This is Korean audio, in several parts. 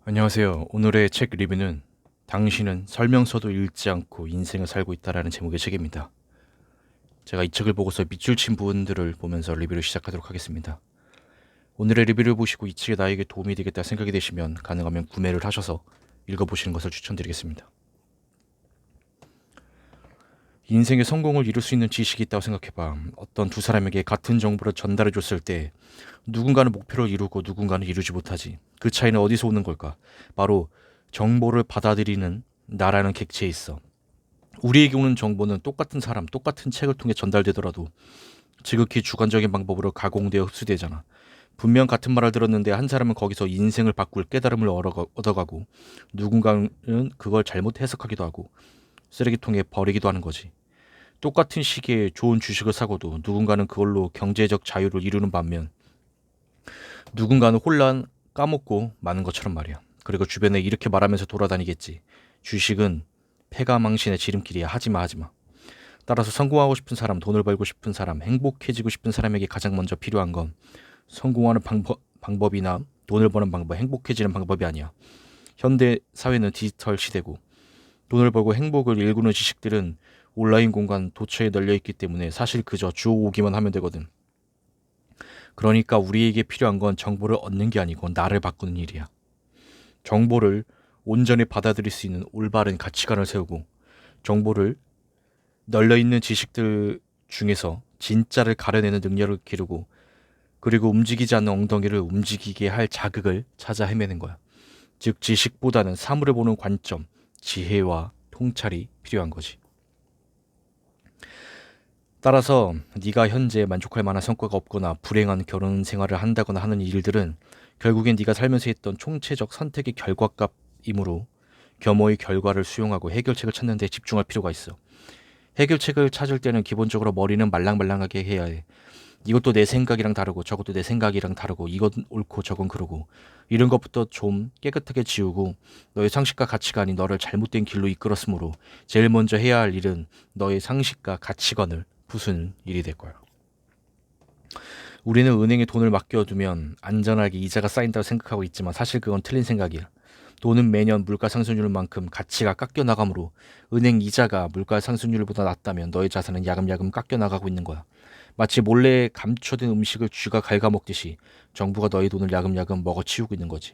안녕하세요. 오늘의 책 리뷰는 당신은 설명서도 읽지 않고 인생을 살고 있다라는 제목의 책입니다. 제가 이 책을 보고서 밑줄 친 부분들을 보면서 리뷰를 시작하도록 하겠습니다. 오늘의 리뷰를 보시고 이 책이 나에게 도움이 되겠다 생각이 되시면 가능하면 구매를 하셔서 읽어보시는 것을 추천드리겠습니다. 인생의 성공을 이룰 수 있는 지식이 있다고 생각해봐. 어떤 두 사람에게 같은 정보를 전달해 줬을 때 누군가는 목표를 이루고 누군가는 이루지 못하지. 그 차이는 어디서 오는 걸까? 바로 정보를 받아들이는 나라는 객체에 있어. 우리에게 오는 정보는 똑같은 사람, 똑같은 책을 통해 전달되더라도 지극히 주관적인 방법으로 가공되어 흡수되잖아. 분명 같은 말을 들었는데 한 사람은 거기서 인생을 바꿀 깨달음을 얻어가고 누군가는 그걸 잘못 해석하기도 하고 쓰레기통에 버리기도 하는 거지. 똑같은 시기에 좋은 주식을 사고도 누군가는 그걸로 경제적 자유를 이루는 반면 누군가는 혼란 까먹고 마는 것처럼 말이야. 그리고 주변에 이렇게 말하면서 돌아다니겠지. 주식은 패가망신의 지름길이야. 하지마 하지마. 따라서 성공하고 싶은 사람, 돈을 벌고 싶은 사람, 행복해지고 싶은 사람에게 가장 먼저 필요한 건 성공하는 방법이나 돈을 버는 방법, 행복해지는 방법이 아니야. 현대 사회는 디지털 시대고 돈을 벌고 행복을 일구는 지식들은 온라인 공간 도처에 널려 있기 때문에 사실 그저 주워오기만 하면 되거든. 그러니까 우리에게 필요한 건 정보를 얻는 게 아니고 나를 바꾸는 일이야. 정보를 온전히 받아들일 수 있는 올바른 가치관을 세우고 정보를 널려있는 지식들 중에서 진짜를 가려내는 능력을 기르고 그리고 움직이지 않는 엉덩이를 움직이게 할 자극을 찾아 헤매는 거야. 즉 지식보다는 사물을 보는 관점, 지혜와 통찰이 필요한 거지. 따라서 네가 현재 만족할 만한 성과가 없거나 불행한 결혼 생활을 한다거나 하는 일들은 결국엔 네가 살면서 했던 총체적 선택의 결과값이므로 겸허히 결과를 수용하고 해결책을 찾는 데 집중할 필요가 있어. 해결책을 찾을 때는 기본적으로 머리는 말랑말랑하게 해야 해. 이것도 내 생각이랑 다르고 저것도 내 생각이랑 다르고 이건 옳고 저건 그러고 이런 것부터 좀 깨끗하게 지우고 너의 상식과 가치관이 너를 잘못된 길로 이끌었으므로 제일 먼저 해야 할 일은 너의 상식과 가치관을 부수는 일이 될 거야. 우리는 은행에 돈을 맡겨두면 안전하게 이자가 쌓인다고 생각하고 있지만 사실 그건 틀린 생각이야. 돈은 매년 물가 상승률만큼 가치가 깎여 나가므로 은행 이자가 물가 상승률보다 낮다면 너의 자산은 야금야금 깎여 나가고 있는 거야. 마치 몰래 감춰둔 음식을 쥐가 갉아먹듯이 정부가 너의 돈을 야금야금 먹어치우고 있는 거지.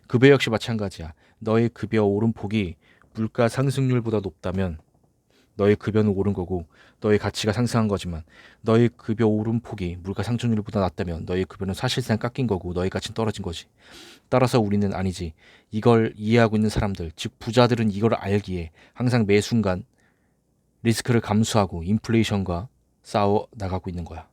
급여 역시 마찬가지야. 너의 급여 오름폭이 물가 상승률보다 높다면 너의 급여는 오른 거고 너의 가치가 상승한 거지만 너의 급여 오름폭이 물가 상승률보다 낮다면 너의 급여는 사실상 깎인 거고 너의 가치는 떨어진 거지. 따라서 우리는 아니지. 이걸 이해하고 있는 사람들, 즉 부자들은 이걸 알기에 항상 매 순간 리스크를 감수하고 인플레이션과 싸워 나가고 있는 거야.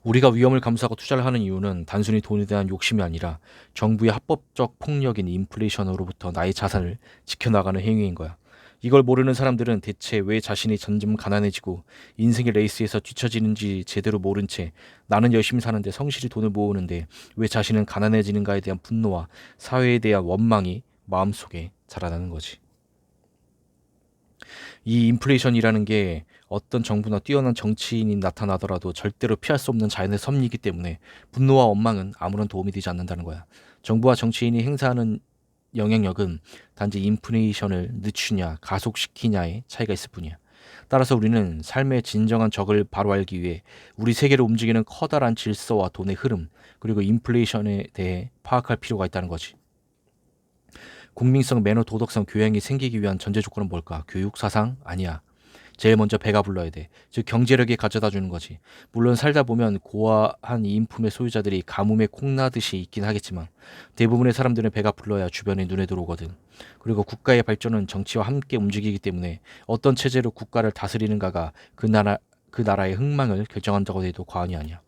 우리가 위험을 감수하고 투자를 하는 이유는 단순히 돈에 대한 욕심이 아니라 정부의 합법적 폭력인 인플레이션으로부터 나의 자산을 지켜나가는 행위인 거야. 이걸 모르는 사람들은 대체 왜 자신이 점점 가난해지고 인생의 레이스에서 뒤처지는지 제대로 모른 채 나는 열심히 사는데 성실히 돈을 모으는데 왜 자신은 가난해지는가에 대한 분노와 사회에 대한 원망이 마음속에 자라나는 거지. 이 인플레이션이라는 게 어떤 정부나 뛰어난 정치인이 나타나더라도 절대로 피할 수 없는 자연의 섭리이기 때문에 분노와 원망은 아무런 도움이 되지 않는다는 거야. 정부와 정치인이 행사하는 영향력은 단지 인플레이션을 늦추냐 가속시키냐의 차이가 있을 뿐이야. 따라서 우리는 삶의 진정한 적을 바로 알기 위해 우리 세계를 움직이는 커다란 질서와 돈의 흐름 그리고 인플레이션에 대해 파악할 필요가 있다는 거지. 국민성, 매너, 도덕성, 교양이 생기기 위한 전제 조건은 뭘까? 교육, 사상? 아니야. 제일 먼저 배가 불러야 돼. 즉 경제력이 가져다 주는 거지. 물론 살다 보면 고아한 이인품의 소유자들이 가뭄에 콩나듯이 있긴 하겠지만 대부분의 사람들은 배가 불러야 주변에 눈에 들어오거든. 그리고 국가의 발전은 정치와 함께 움직이기 때문에 어떤 체제로 국가를 다스리는가가 그 나라의 흥망을 결정한다고 해도 과언이 아니야.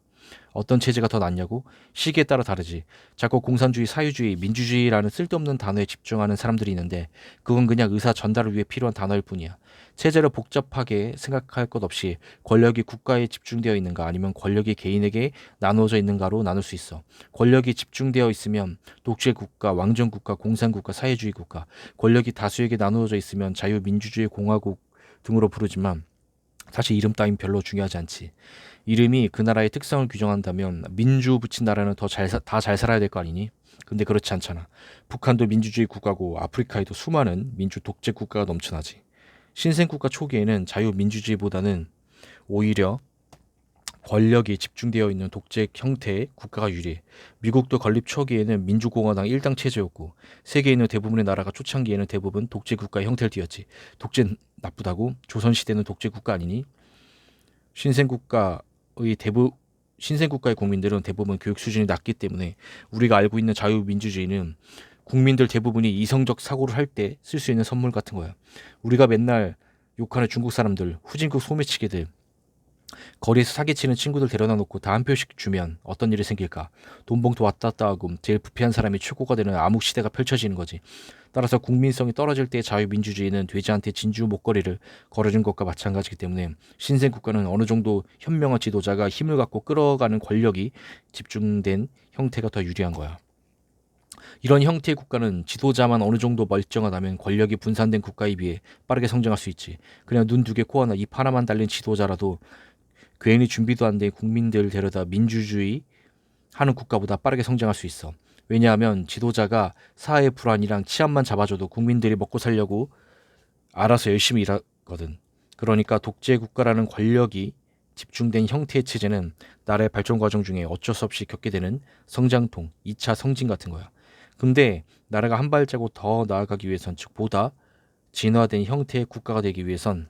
어떤 체제가 더 낫냐고? 시기에 따라 다르지. 자꾸 공산주의, 사회주의, 민주주의라는 쓸데없는 단어에 집중하는 사람들이 있는데 그건 그냥 의사 전달을 위해 필요한 단어일 뿐이야. 체제를 복잡하게 생각할 것 없이 권력이 국가에 집중되어 있는가 아니면 권력이 개인에게 나누어져 있는가로 나눌 수 있어. 권력이 집중되어 있으면 독재 국가, 왕정 국가, 공산 국가, 사회주의 국가, 권력이 다수에게 나누어져 있으면 자유민주주의 공화국 등으로 부르지만 사실 이름 따윈 별로 중요하지 않지. 이름이 그 나라의 특성을 규정한다면 민주 붙인 나라는 다 잘 살아야 될 거 아니니? 근데 그렇지 않잖아. 북한도 민주주의 국가고 아프리카에도 수많은 민주 독재 국가가 넘쳐나지. 신생국가 초기에는 자유민주주의보다는 오히려 권력이 집중되어 있는 독재 형태의 국가가 유리해. 미국도 건립 초기에는 민주공화당 일당 체제였고 세계에 있는 대부분의 나라가 초창기에는 대부분 독재 국가의 형태를 띠었지. 독재 나쁘다고? 조선시대는 독재 국가 아니니? 신생국가의 대부 신생국가의 국민들은 대부분 교육 수준이 낮기 때문에 우리가 알고 있는 자유민주주의는 국민들 대부분이 이성적 사고를 할 때 쓸 수 있는 선물 같은 거야. 우리가 맨날 욕하는 중국 사람들, 후진국 소매치기들, 거리에서 사기치는 친구들 데려다 놓고 다 한 표씩 주면 어떤 일이 생길까? 돈봉투 왔다 갔다 하고 제일 부패한 사람이 최고가 되는 암흑 시대가 펼쳐지는 거지. 따라서 국민성이 떨어질 때 자유민주주의는 돼지한테 진주 목걸이를 걸어준 것과 마찬가지이기 때문에 신생 국가는 어느 정도 현명한 지도자가 힘을 갖고 끌어가는 권력이 집중된 형태가 더 유리한 거야. 이런 형태의 국가는 지도자만 어느 정도 멀쩡하다면 권력이 분산된 국가에 비해 빠르게 성장할 수 있지. 그냥 눈 두 개 코 하나 입 하나만 달린 지도자라도 괜히 준비도 안 된 국민들 데려다 민주주의 하는 국가보다 빠르게 성장할 수 있어. 왜냐하면 지도자가 사회 불안이랑 치안만 잡아줘도 국민들이 먹고 살려고 알아서 열심히 일하거든. 그러니까 독재 국가라는 권력이 집중된 형태의 체제는 나라의 발전 과정 중에 어쩔 수 없이 겪게 되는 성장통, 2차 성징 같은 거야. 근데 나라가 한 발자국 더 나아가기 위해선, 즉 보다 진화된 형태의 국가가 되기 위해선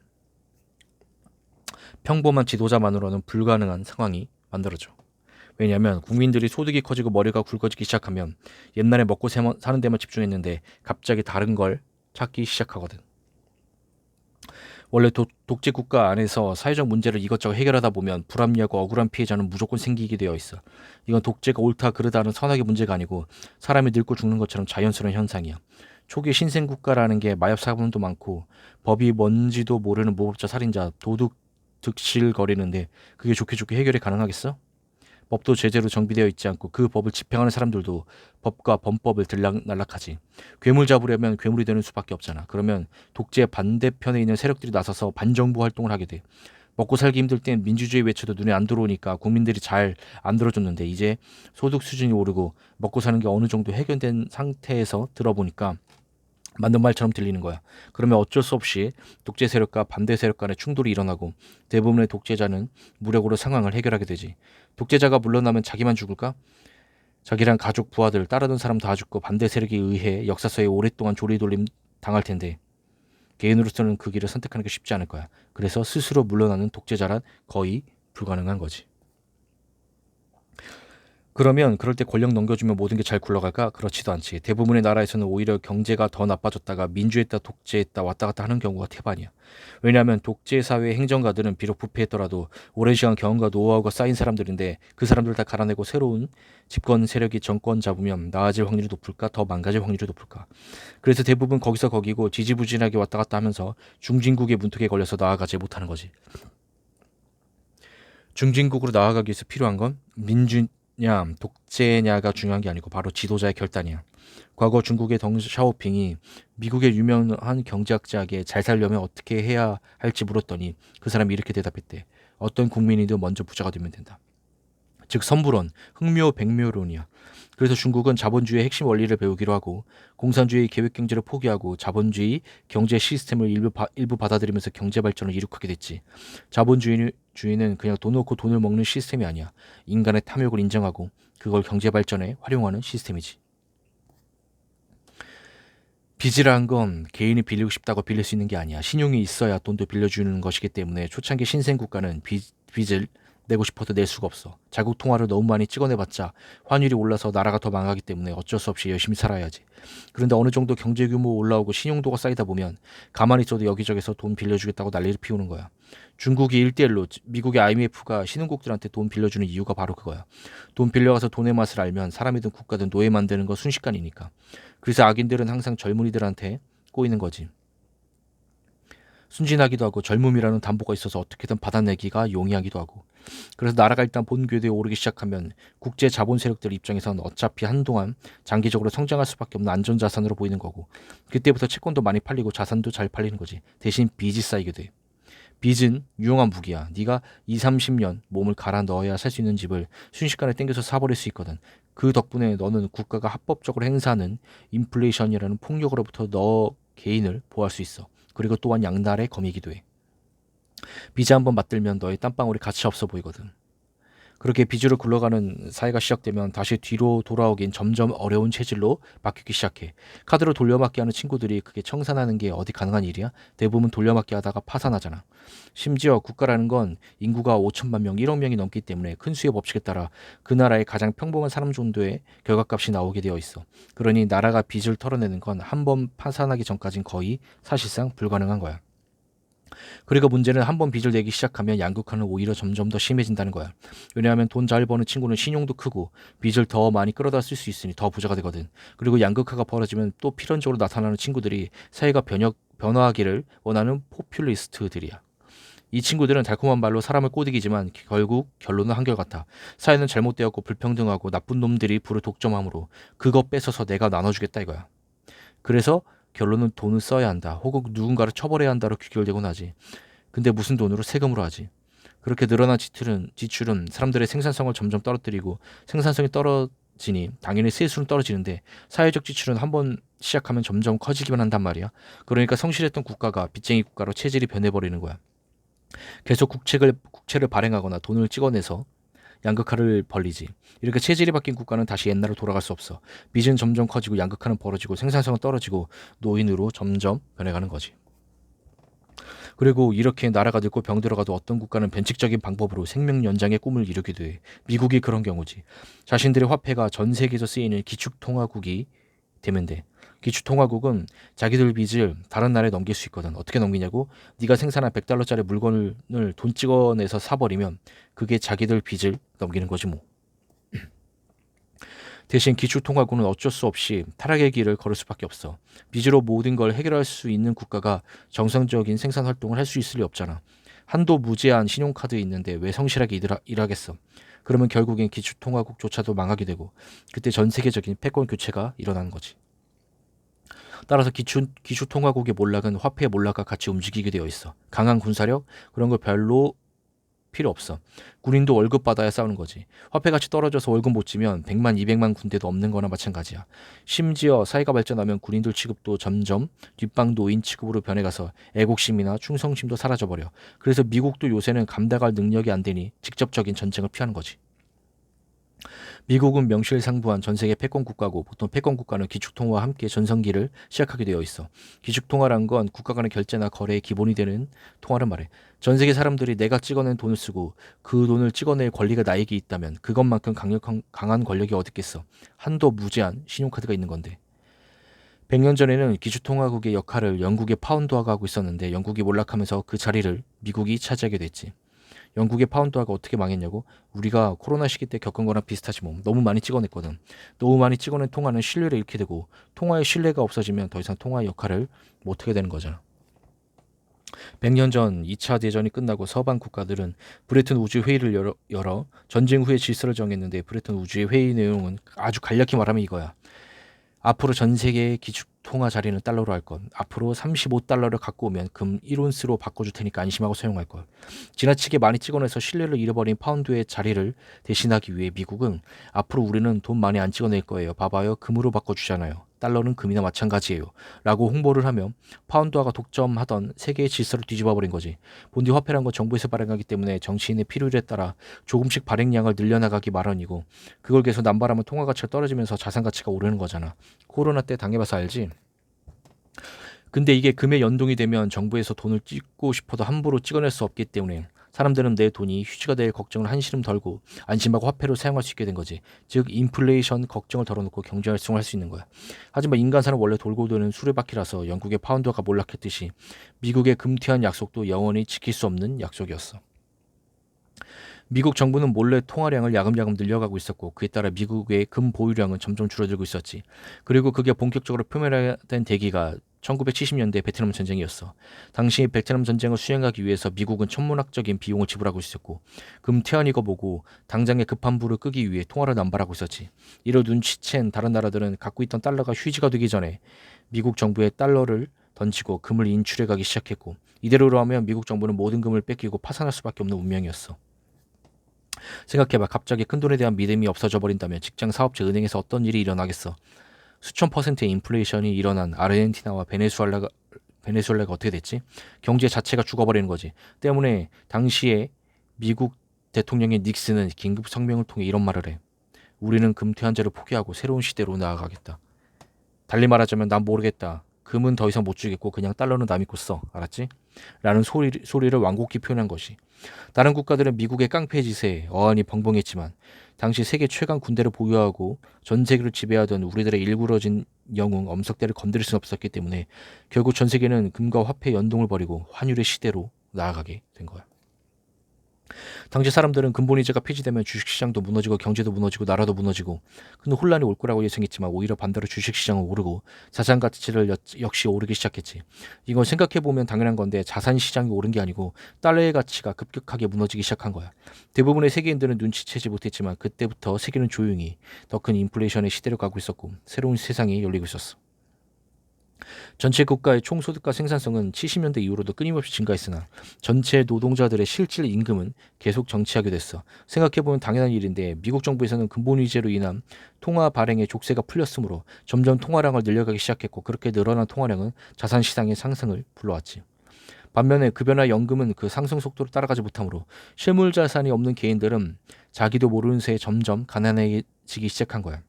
평범한 지도자만으로는 불가능한 상황이 만들어져. 왜냐하면 국민들이 소득이 커지고 머리가 굵어지기 시작하면 옛날에 먹고 사는 데만 집중했는데 갑자기 다른 걸 찾기 시작하거든. 원래 독재 국가 안에서 사회적 문제를 이것저것 해결하다 보면 불합리하고 억울한 피해자는 무조건 생기게 되어 있어. 이건 독재가 옳다 그르다는 선악의 문제가 아니고 사람이 늙고 죽는 것처럼 자연스러운 현상이야. 초기 신생 국가라는 게 마약 사범도 많고 법이 뭔지도 모르는 무법자 살인자 도둑 득실거리는데 그게 좋게 해결이 가능하겠어? 법도 제대로 정비되어 있지 않고 그 법을 집행하는 사람들도 법과 범법을 들락날락하지. 괴물 잡으려면 괴물이 되는 수밖에 없잖아. 그러면 독재 반대편에 있는 세력들이 나서서 반정부 활동을 하게 돼. 먹고 살기 힘들 땐 민주주의 외쳐도 눈에 안 들어오니까 국민들이 잘 안 들어줬는데 이제 소득 수준이 오르고 먹고 사는 게 어느 정도 해결된 상태에서 들어보니까 맞는 말처럼 들리는 거야. 그러면 어쩔 수 없이 독재 세력과 반대 세력 간의 충돌이 일어나고 대부분의 독재자는 무력으로 상황을 해결하게 되지. 독재자가 물러나면 자기만 죽을까? 자기랑 가족, 부하들, 따르던 사람 다 죽고 반대 세력에 의해 역사서에 오랫동안 조리돌림 당할 텐데 개인으로서는 그 길을 선택하는 게 쉽지 않을 거야. 그래서 스스로 물러나는 독재자란 거의 불가능한 거지. 그러면 그럴 때 권력 넘겨주면 모든 게 잘 굴러갈까? 그렇지도 않지. 대부분의 나라에서는 오히려 경제가 더 나빠졌다가 민주했다 독재했다 왔다 갔다 하는 경우가 태반이야. 왜냐하면 독재 사회의 행정가들은 비록 부패했더라도 오랜 시간 경험과 노하우가 쌓인 사람들인데 그 사람들 다 갈아내고 새로운 집권 세력이 정권 잡으면 나아질 확률이 높을까? 더 망가질 확률이 높을까? 그래서 대부분 거기서 거기고 지지부진하게 왔다 갔다 하면서 중진국의 문턱에 걸려서 나아가지 못하는 거지. 중진국으로 나아가기 위해서 필요한 건 민주냐 독재냐가 중요한 게 아니고 바로 지도자의 결단이야. 과거 중국의 덩 샤오핑이 미국의 유명한 경제학자에게 잘 살려면 어떻게 해야 할지 물었더니 그 사람이 이렇게 대답했대. 어떤 국민이든 먼저 부자가 되면 된다. 즉 선불원, 흑묘백묘론이야. 그래서 중국은 자본주의의 핵심 원리를 배우기로 하고 공산주의 계획경제를 포기하고 자본주의 경제 시스템을 일부 받아들이면서 경제 발전을 이룩하게 됐지. 자본주의는 그냥 돈 넣고 돈을 먹는 시스템이 아니야. 인간의 탐욕을 인정하고 그걸 경제 발전에 활용하는 시스템이지. 빚이란 건 개인이 빌리고 싶다고 빌릴 수 있는 게 아니야. 신용이 있어야 돈도 빌려주는 것이기 때문에 초창기 신생 국가는 빚을 내고 싶어도 낼 수가 없어. 자국 통화를 너무 많이 찍어내봤자 환율이 올라서 나라가 더 망하기 때문에 어쩔 수 없이 열심히 살아야지. 그런데 어느 정도 경제 규모 올라오고 신용도가 쌓이다 보면 가만히 있어도 여기저기서 돈 빌려주겠다고 난리를 피우는 거야. 중국이 1대1로 미국의 IMF가 신흥국들한테 돈 빌려주는 이유가 바로 그거야. 돈 빌려가서 돈의 맛을 알면 사람이든 국가든 노예 만드는 건 순식간이니까. 그래서 악인들은 항상 젊은이들한테 꼬이는 거지. 순진하기도 하고 젊음이라는 담보가 있어서 어떻게든 받아내기가 용이하기도 하고. 그래서 나라가 일단 본궤도에 오르기 시작하면 국제 자본 세력들 입장에선 어차피 한동안 장기적으로 성장할 수밖에 없는 안전자산으로 보이는 거고 그때부터 채권도 많이 팔리고 자산도 잘 팔리는 거지. 대신 빚이 쌓이게 돼. 빚은 유용한 무기야. 네가 20, 30년 몸을 갈아 넣어야 살 수 있는 집을 순식간에 땡겨서 사버릴 수 있거든. 그 덕분에 너는 국가가 합법적으로 행사하는 인플레이션이라는 폭력으로부터 너 개인을 보호할 수 있어. 그리고 또한 양날의 검이기도 해. 빚이 한번 맞들면 너의 땀방울이 가치 없어 보이거든. 그렇게 빚으로 굴러가는 사회가 시작되면 다시 뒤로 돌아오긴 점점 어려운 체질로 바뀌기 시작해. 카드로 돌려막기 하는 친구들이 그게 청산하는 게 어디 가능한 일이야? 대부분 돌려막기 하다가 파산하잖아. 심지어 국가라는 건 인구가 5천만 명, 1억 명이 넘기 때문에 큰 수의 법칙에 따라 그 나라의 가장 평범한 사람 정도의 결과값이 나오게 되어 있어. 그러니 나라가 빚을 털어내는 건 한 번 파산하기 전까진 거의 사실상 불가능한 거야. 그리고 문제는 한 번 빚을 내기 시작하면 양극화는 오히려 점점 더 심해진다는 거야. 왜냐하면 돈 잘 버는 친구는 신용도 크고 빚을 더 많이 끌어다 쓸 수 있으니 더 부자가 되거든. 그리고 양극화가 벌어지면 또 필연적으로 나타나는 친구들이 사회가 변화하기를 원하는 포퓰리스트들이야. 이 친구들은 달콤한 말로 사람을 꼬드기지만 결국 결론은 한결같아. 사회는 잘못되었고 불평등하고 나쁜 놈들이 부를 독점함으로 그거 뺏어서 내가 나눠주겠다 이거야. 그래서 결론은 돈을 써야 한다. 혹은 누군가를 처벌해야 한다로 귀결되곤 하지. 근데 무슨 돈으로? 세금으로 하지. 그렇게 늘어난 지출은 사람들의 생산성을 점점 떨어뜨리고 생산성이 떨어지니 당연히 세수는 떨어지는데 사회적 지출은 한번 시작하면 점점 커지기만 한단 말이야. 그러니까 성실했던 국가가 빚쟁이 국가로 체질이 변해버리는 거야. 계속 국채를 발행하거나 돈을 찍어내서 양극화를 벌리지. 이렇게 체질이 바뀐 국가는 다시 옛날로 돌아갈 수 없어. 빚은 점점 커지고 양극화는 벌어지고 생산성은 떨어지고 노인으로 점점 변해가는 거지. 그리고 이렇게 나라가 늙고 병들어가도 어떤 국가는 변칙적인 방법으로 생명 연장의 꿈을 이루기도 해. 미국이 그런 경우지. 자신들의 화폐가 전 세계에서 쓰이는 기축통화국이 되면 돼. 기축통화국은 자기들 빚을 다른 나라에 넘길 수 있거든. 어떻게 넘기냐고? 네가 생산한 100달러짜리 물건을 돈 찍어내서 사버리면 그게 자기들 빚을 넘기는 거지 뭐. 대신 기축통화국은 어쩔 수 없이 타락의 길을 걸을 수밖에 없어. 빚으로 모든 걸 해결할 수 있는 국가가 정상적인 생산 활동을 할 수 있을 리 없잖아. 한도 무제한 신용카드 있는데 왜 성실하게 일하겠어. 그러면 결국엔 기축통화국조차도 망하게 되고 그때 전 세계적인 패권 교체가 일어나는 거지. 따라서 기축통화국의 몰락은 화폐의 몰락과 같이 움직이게 되어 있어. 강한 군사력? 그런 거 별로 필요 없어. 군인도 월급 받아야 싸우는 거지. 화폐가치 떨어져서 월급 못 지면 100만, 200만 군대도 없는 거나 마찬가지야. 심지어 사회가 발전하면 군인들 취급도 점점 뒷방노인 취급으로 변해가서 애국심이나 충성심도 사라져버려. 그래서 미국도 요새는 감당할 능력이 안 되니 직접적인 전쟁을 피하는 거지. 미국은 명실상부한 전 세계 패권 국가고 보통 패권 국가는 기축통화와 함께 전성기를 시작하게 되어 있어. 기축통화란 건 국가 간의 결제나 거래의 기본이 되는 통화를 말해. 전 세계 사람들이 내가 찍어낸 돈을 쓰고 그 돈을 찍어낼 권리가 나에게 있다면 그것만큼 강한 권력이 어디 있겠어. 한도 무제한 신용카드가 있는 건데. 100년 전에는 기축통화국의 역할을 영국의 파운드화가 하고 있었는데 영국이 몰락하면서 그 자리를 미국이 차지하게 됐지. 영국의 파운드화가 어떻게 망했냐고? 우리가 코로나 시기 때 겪은 거랑 비슷하지 뭐. 너무 많이 찍어냈거든. 너무 많이 찍어낸 통화는 신뢰를 잃게 되고 통화의 신뢰가 없어지면 더 이상 통화의 역할을 못하게 되는 거잖아. 100년 전 2차 대전이 끝나고 서방 국가들은 브레튼 우주 회의를 열어 전쟁 후의 질서를 정했는데 브레튼 우주의 회의 내용은 아주 간략히 말하면 이거야. 앞으로 전 세계의 기축통화 자리는 달러로 할 것. 앞으로 35달러를 갖고 오면 금 1온스로 바꿔줄 테니까 안심하고 사용할 것. 지나치게 많이 찍어내서 신뢰를 잃어버린 파운드의 자리를 대신하기 위해 미국은 앞으로 우리는 돈 많이 안 찍어낼 거예요. 봐봐요. 금으로 바꿔주잖아요. 달러는 금이나 마찬가지예요. 라고 홍보를 하며 파운드화가 독점하던 세계의 질서를 뒤집어버린 거지. 본디 화폐란 건 정부에서 발행하기 때문에 정치인의 필요에 따라 조금씩 발행량을 늘려나가기 마련이고 그걸 계속 남발하면 통화 가치가 떨어지면서 자산 가치가 오르는 거잖아. 코로나 때 당해봐서 알지? 근데 이게 금에 연동이 되면 정부에서 돈을 찍고 싶어도 함부로 찍어낼 수 없기 때문에 사람들은 내 돈이 휴지가 될 걱정을 한시름 덜고 안심하고 화폐로 사용할 수 있게 된 거지. 즉 인플레이션 걱정을 덜어놓고 경제 활성화할 수 있는 거야. 하지만 인간사는 원래 돌고 도는 수레바퀴라서 영국의 파운드가 몰락했듯이 미국의 금태한 약속도 영원히 지킬 수 없는 약속이었어. 미국 정부는 몰래 통화량을 야금야금 늘려가고 있었고 그에 따라 미국의 금 보유량은 점점 줄어들고 있었지. 그리고 그게 본격적으로 표면화된 계기가 1970년대 베트남 전쟁이었어. 당시 베트남 전쟁을 수행하기 위해서 미국은 천문학적인 비용을 지불하고 있었고 금 태안이거 보고 당장의 급한 불을 끄기 위해 통화를 남발하고 있었지. 이를 눈치챈 다른 나라들은 갖고 있던 달러가 휴지가 되기 전에 미국 정부에 달러를 던지고 금을 인출해가기 시작했고 이대로라면 미국 정부는 모든 금을 뺏기고 파산할 수밖에 없는 운명이었어. 생각해봐. 갑자기 큰돈에 대한 믿음이 없어져 버린다면 직장, 사업체, 은행에서 어떤 일이 일어나겠어? 수천 퍼센트의 인플레이션이 일어난 아르헨티나와 베네수엘라가 어떻게 됐지? 경제 자체가 죽어버리는 거지. 때문에 당시에 미국 대통령인 닉슨은 긴급 성명을 통해 이런 말을 해. 우리는 금퇴한제를 포기하고 새로운 시대로 나아가겠다. 달리 말하자면 난 모르겠다. 금은 더 이상 못 주겠고 그냥 달러는 남 믿고 써. 알았지? 라는 소리를 완곡히 표현한 것이. 다른 국가들은 미국의 깡패 짓에 어안이 벙벙했지만 당시 세계 최강 군대를 보유하고 전 세계를 지배하던 우리들의 일그러진 영웅 엄석대를 건드릴 수 없었기 때문에 결국 전 세계는 금과 화폐 연동을 벌이고 환율의 시대로 나아가게 된 거야. 당시 사람들은 근본이자가 폐지되면 주식시장도 무너지고 경제도 무너지고 나라도 무너지고 큰 혼란이 올 거라고 예상했지만 오히려 반대로 주식시장은 오르고 자산 가치를 역시 오르기 시작했지. 이건 생각해보면 당연한 건데 자산시장이 오른 게 아니고 달러의 가치가 급격하게 무너지기 시작한 거야. 대부분의 세계인들은 눈치채지 못했지만 그때부터 세계는 조용히 더 큰 인플레이션의 시대로 가고 있었고 새로운 세상이 열리고 있었어. 전체 국가의 총소득과 생산성은 70년대 이후로도 끊임없이 증가했으나 전체 노동자들의 실질 임금은 계속 정치하게 됐어. 생각해보면 당연한 일인데 미국 정부에서는 근본위제로 인한 통화 발행의 족쇄가 풀렸으므로 점점 통화량을 늘려가기 시작했고 그렇게 늘어난 통화량은 자산시장의 상승을 불러왔지. 반면에 급여나 연금은 그 상승 속도를 따라가지 못하므로 실물 자산이 없는 개인들은 자기도 모르는 새에 점점 가난해지기 시작한 거야.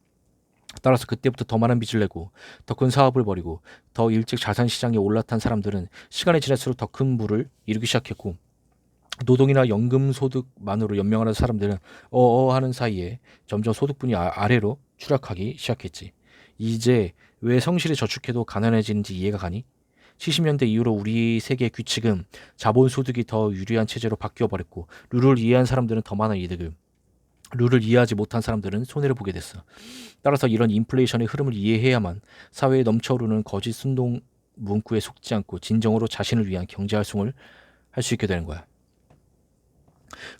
따라서 그때부터 더 많은 빚을 내고 더 큰 사업을 벌이고 더 일찍 자산시장에 올라탄 사람들은 시간이 지날수록 더 큰 부를 이루기 시작했고 노동이나 연금 소득만으로 연명하는 사람들은 하는 사이에 점점 소득분이 아래로 추락하기 시작했지. 이제 왜 성실히 저축해도 가난해지는지 이해가 가니? 70년대 이후로 우리 세계의 규칙은 자본소득이 더 유리한 체제로 바뀌어버렸고 룰을 이해한 사람들은 더 많은 이득을 룰을 이해하지 못한 사람들은 손해를 보게 됐어. 따라서 이런 인플레이션의 흐름을 이해해야만 사회에 넘쳐오르는 거짓 순동 문구에 속지 않고 진정으로 자신을 위한 경제 활동을 할 수 있게 되는 거야.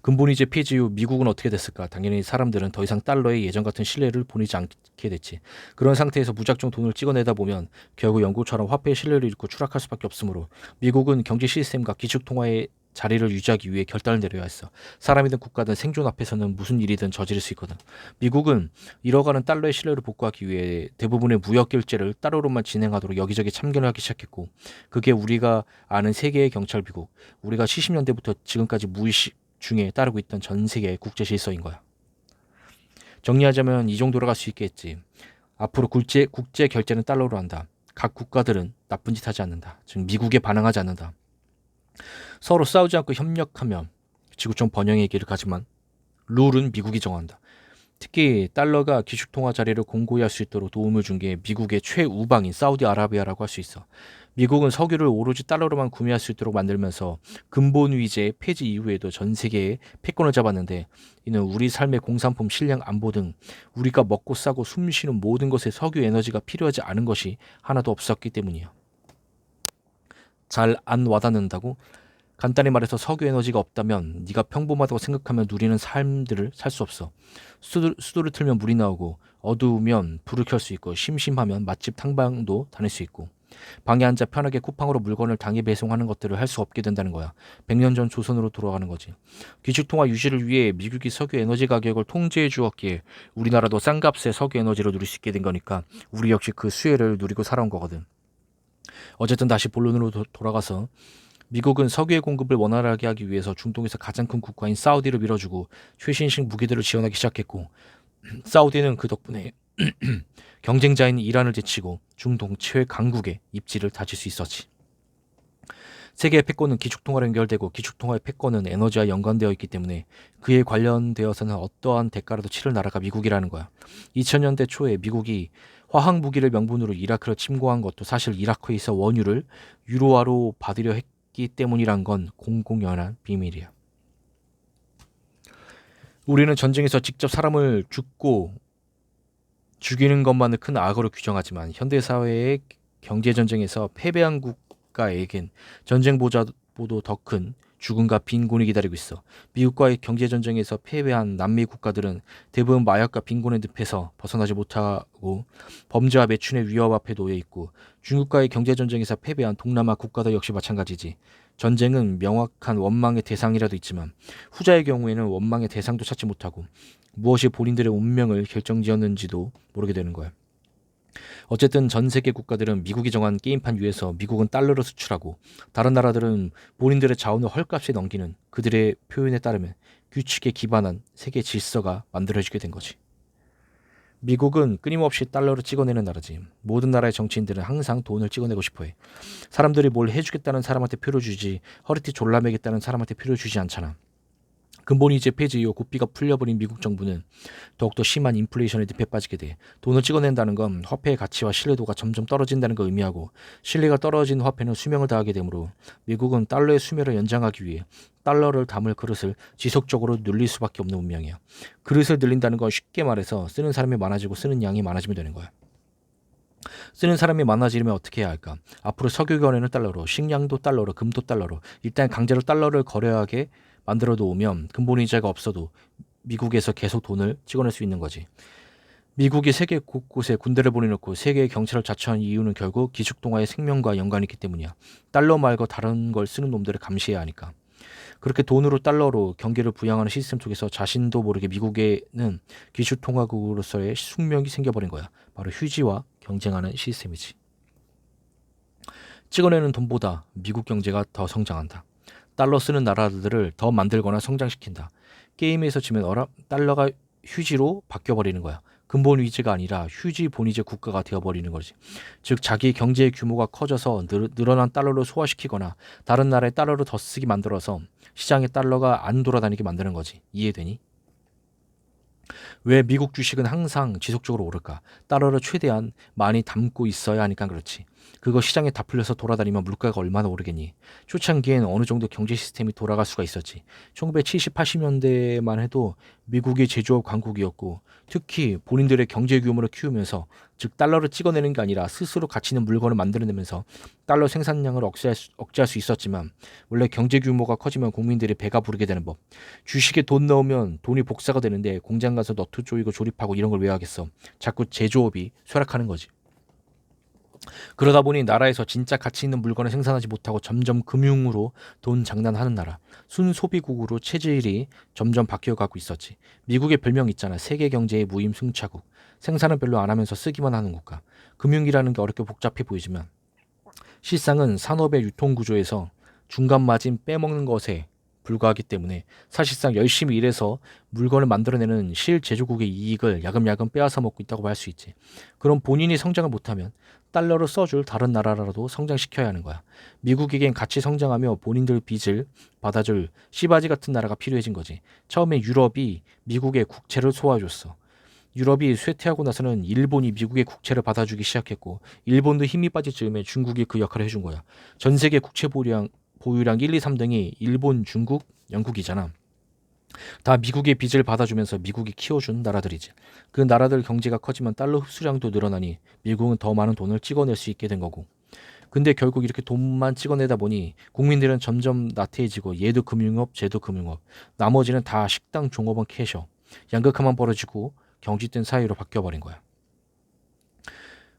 근본이제 폐지 후 미국은 어떻게 됐을까? 당연히 사람들은 더 이상 달러에 예전 같은 신뢰를 보이지 않게 됐지. 그런 상태에서 무작정 돈을 찍어내다 보면 결국 영국처럼 화폐의 신뢰를 잃고 추락할 수밖에 없으므로 미국은 경제 시스템과 기축통화의 자리를 유지하기 위해 결단을 내려야 했어. 사람이든 국가든 생존 앞에서는 무슨 일이든 저지를 수 있거든. 미국은 잃어가는 달러의 신뢰를 복구하기 위해 대부분의 무역 결제를 달러로만 진행하도록 여기저기 참견을 하기 시작했고 그게 우리가 아는 세계의 경찰 미국, 우리가 70년대부터 지금까지 무의식 중에 따르고 있던 전 세계의 국제 질서인 거야. 정리하자면 이 정도로 갈 수 있겠지. 앞으로 국제 결제는 달러로 한다. 각 국가들은 나쁜 짓 하지 않는다. 즉 미국에 반항하지 않는다. 서로 싸우지 않고 협력하면 지구촌 번영의 길을 가지만 룰은 미국이 정한다. 특히 달러가 기축통화 자리를 공고히 할 수 있도록 도움을 준 게 미국의 최우방인 사우디아라비아라고 할 수 있어. 미국은 석유를 오로지 달러로만 구매할 수 있도록 만들면서 근본위제 폐지 이후에도 전 세계에 패권을 잡았는데 이는 우리 삶의 공산품 식량 안보 등 우리가 먹고 싸고 숨쉬는 모든 것에 석유 에너지가 필요하지 않은 것이 하나도 없었기 때문이야. 잘 안 와닿는다고? 간단히 말해서 석유 에너지가 없다면 네가 평범하다고 생각하며 누리는 삶들을 살 수 없어. 수도를 틀면 물이 나오고 어두우면 불을 켤 수 있고 심심하면 맛집 탕방도 다닐 수 있고 방에 앉아 편하게 쿠팡으로 물건을 당일 배송하는 것들을 할 수 없게 된다는 거야. 100년 전 조선으로 돌아가는 거지. 기축통화 유지를 위해 미국이 석유 에너지 가격을 통제해 주었기에 우리나라도 싼 값에 석유 에너지를 누릴 수 있게 된 거니까 우리 역시 그 수혜를 누리고 살아온 거거든. 어쨌든 다시 본론으로 돌아가서 미국은 석유의 공급을 원활하게 하기 위해서 중동에서 가장 큰 국가인 사우디를 밀어주고 최신식 무기들을 지원하기 시작했고 사우디는 그 덕분에 경쟁자인 이란을 제치고 중동 최강국의 입지를 다질 수 있었지. 세계의 패권은 기축통화로 연결되고 기축통화의 패권은 에너지와 연관되어 있기 때문에 그에 관련되어서는 어떠한 대가라도 치를 나라가 미국이라는 거야. 2000년대 초에 미국이 화학무기를 명분으로 이라크를 침공한 것도 사실 이라크에 있어 원유를 유로화로 받으려 했기 때문이란 건 공공연한 비밀이야. 우리는 전쟁에서 직접 사람을 죽이는 것만을 큰 악으로 규정하지만 현대사회의 경제전쟁에서 패배한 국가에겐 전쟁보다도 더 큰 죽음과 빈곤이 기다리고 있어. 미국과의 경제전쟁에서 패배한 남미 국가들은 대부분 마약과 빈곤의 늪에서 벗어나지 못하고 범죄와 매춘의 위협 앞에 놓여 있고 중국과의 경제전쟁에서 패배한 동남아 국가들 역시 마찬가지지. 전쟁은 명확한 원망의 대상이라도 있지만 후자의 경우에는 원망의 대상도 찾지 못하고 무엇이 본인들의 운명을 결정지었는지도 모르게 되는 거야. 어쨌든 전 세계 국가들은 미국이 정한 게임판 위에서 미국은 달러를 수출하고 다른 나라들은 본인들의 자원을 헐값에 넘기는 그들의 표현에 따르면 규칙에 기반한 세계 질서가 만들어지게 된 거지. 미국은 끊임없이 달러를 찍어내는 나라지. 모든 나라의 정치인들은 항상 돈을 찍어내고 싶어해. 사람들이 뭘 해주겠다는 사람한테 표를 주지 허리띠 졸라매겠다는 사람한테 표를 주지 않잖아. 근본이제 폐지 이후 고삐가 풀려버린 미국 정부는 더욱더 심한 인플레이션에 늪에 빠지게 돼. 돈을 찍어낸다는 건 화폐의 가치와 신뢰도가 점점 떨어진다는 걸 의미하고 신뢰가 떨어진 화폐는 수명을 다하게 되므로 미국은 달러의 수명을 연장하기 위해 달러를 담을 그릇을 지속적으로 늘릴 수밖에 없는 운명이야. 그릇을 늘린다는 건 쉽게 말해서 쓰는 사람이 많아지고 쓰는 양이 많아지면 되는 거야. 쓰는 사람이 많아지려면 어떻게 해야 할까? 앞으로 석유권에는 달러로, 식량도 달러로, 금도 달러로 일단 강제로 달러를 거래하게 만들어 놓으면 근본이자가 없어도 미국에서 계속 돈을 찍어낼 수 있는 거지. 미국이 세계 곳곳에 군대를 보내놓고 세계의 경찰을 자처한 이유는 결국 기축통화의 생명과 연관이 있기 때문이야. 달러 말고 다른 걸 쓰는 놈들을 감시해야 하니까. 그렇게 돈으로 달러로 경계를 부양하는 시스템 속에서 자신도 모르게 미국에는 기축통화국으로서의 숙명이 생겨버린 거야. 바로 휴지와 경쟁하는 시스템이지. 찍어내는 돈보다 미국 경제가 더 성장한다. 달러 쓰는 나라들을 더 만들거나 성장시킨다. 게임에서 지면 달러가 휴지로 바뀌어버리는 거야. 근본 위주가 아니라 휴지 본위제 국가가 되어버리는 거지. 즉 자기 경제의 규모가 커져서 늘어난 달러를 소화시키거나 다른 나라의 달러를 더 쓰게 만들어서 시장에 달러가 안 돌아다니게 만드는 거지. 이해되니? 왜 미국 주식은 항상 지속적으로 오를까? 달러를 최대한 많이 담고 있어야 하니까 그렇지. 그거 시장에 다 풀려서 돌아다니면 물가가 얼마나 오르겠니? 초창기엔 어느 정도 경제 시스템이 돌아갈 수가 있었지. 1970, 80년대만 해도 미국이 제조업 강국이었고 특히 본인들의 경제 규모를 키우면서 즉 달러를 찍어내는 게 아니라 스스로 가치 있는 물건을 만들어내면서 달러 생산량을 억제할 수 있었지만 원래 경제 규모가 커지면 국민들이 배가 부르게 되는 법. 주식에 돈 넣으면 돈이 복사가 되는데 공장 가서 너트 조이고 조립하고 이런 걸 왜 하겠어. 자꾸 제조업이 쇠락하는 거지. 그러다 보니 나라에서 진짜 가치 있는 물건을 생산하지 못하고 점점 금융으로 돈 장난하는 나라, 순소비국으로 체질이 점점 바뀌어가고 있었지. 미국의 별명 있잖아. 세계 경제의 무임승차국. 생산은 별로 안 하면서 쓰기만 하는 국가. 금융이라는 게 어렵게 복잡해 보이지만 실상은 산업의 유통구조에서 중간 마진 빼먹는 것에 불과하기 때문에 사실상 열심히 일해서 물건을 만들어내는 실제조국의 이익을 야금야금 빼앗아 먹고 있다고 할 수 있지. 그럼 본인이 성장을 못하면 달러를 써줄 다른 나라라도 성장시켜야 하는 거야. 미국에겐 같이 성장하며 본인들 빚을 받아줄 시바지 같은 나라가 필요해진 거지. 처음에 유럽이 미국의 국채를 소화해줬어. 유럽이 쇠퇴하고 나서는 일본이 미국의 국채를 받아주기 시작했고 일본도 힘이 빠질 즈음에 중국이 그 역할을 해준 거야. 전 세계 국채 보유량 1, 2, 3등이 일본, 중국, 영국이잖아. 다 미국의 빚을 받아주면서 미국이 키워준 나라들이지. 그 나라들 경제가 커지면 달러 흡수량도 늘어나니 미국은 더 많은 돈을 찍어낼 수 있게 된 거고. 근데 결국 이렇게 돈만 찍어내다 보니 국민들은 점점 나태해지고 얘도 금융업, 쟤도 금융업. 나머지는 다 식당, 종업원, 캐셔. 양극화만 벌어지고 경직된 사회로 바뀌어버린 거야.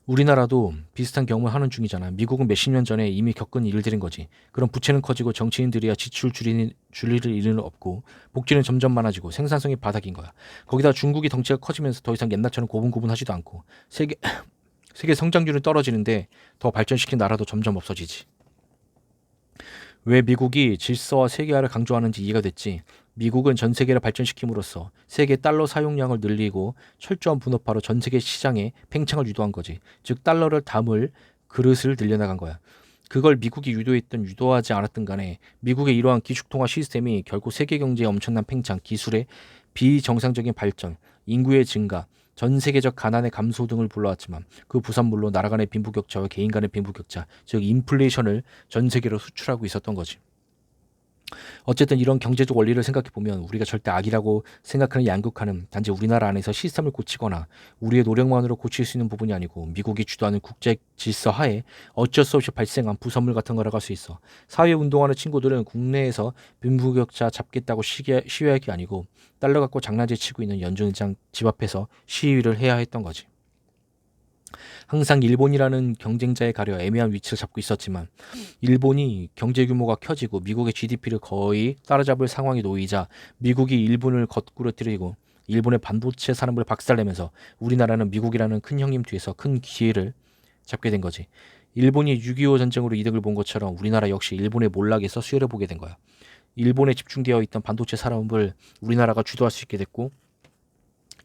우리나라도 비슷한 경험을 하는 중이잖아. 미국은 몇십 년 전에 이미 겪은 일들인 거지. 그럼 부채는 커지고 정치인들이야 지출 줄일 일은 없고 복지는 점점 많아지고 생산성이 바닥인 거야. 거기다 중국이 덩치가 커지면서 더 이상 옛날처럼 고분고분하지도 않고 세계 성장률은 떨어지는데 더 발전시킨 나라도 점점 없어지지. 왜 미국이 질서와 세계화를 강조하는지 이해가 됐지. 미국은 전 세계를 발전시킴으로써 세계 달러 사용량을 늘리고 철저한 분업화로 전 세계 시장에 팽창을 유도한 거지. 즉 달러를 담을 그릇을 늘려나간 거야. 그걸 미국이 유도하지 않았든 간에 미국의 이러한 기축통화 시스템이 결국 세계 경제의 엄청난 팽창, 기술의 비정상적인 발전, 인구의 증가, 전 세계적 가난의 감소 등을 불러왔지만 그 부산물로 나라 간의 빈부격차와 개인 간의 빈부격차, 즉 인플레이션을 전 세계로 수출하고 있었던 거지. 어쨌든 이런 경제적 원리를 생각해보면 우리가 절대 악이라고 생각하는 양극화는 단지 우리나라 안에서 시스템을 고치거나 우리의 노력만으로 고칠 수 있는 부분이 아니고 미국이 주도하는 국제 질서 하에 어쩔 수 없이 발생한 부선물 같은 거라고 할 수 있어. 사회운동하는 친구들은 국내에서 빈부격차 잡겠다고 시위할 게 아니고 달러 갖고 장난질 치고 있는 연준장 집 앞에서 시위를 해야 했던 거지. 항상 일본이라는 경쟁자에 가려 애매한 위치를 잡고 있었지만 일본이 경제 규모가 커지고 미국의 GDP를 거의 따라잡을 상황에 놓이자 미국이 일본을 거꾸로 때리고 일본의 반도체 산업을 박살내면서 우리나라는 미국이라는 큰 형님 뒤에서 큰 기회를 잡게 된 거지. 일본이 6.25 전쟁으로 이득을 본 것처럼 우리나라 역시 일본의 몰락에서 수혜를 보게 된 거야. 일본에 집중되어 있던 반도체 산업을 우리나라가 주도할 수 있게 됐고,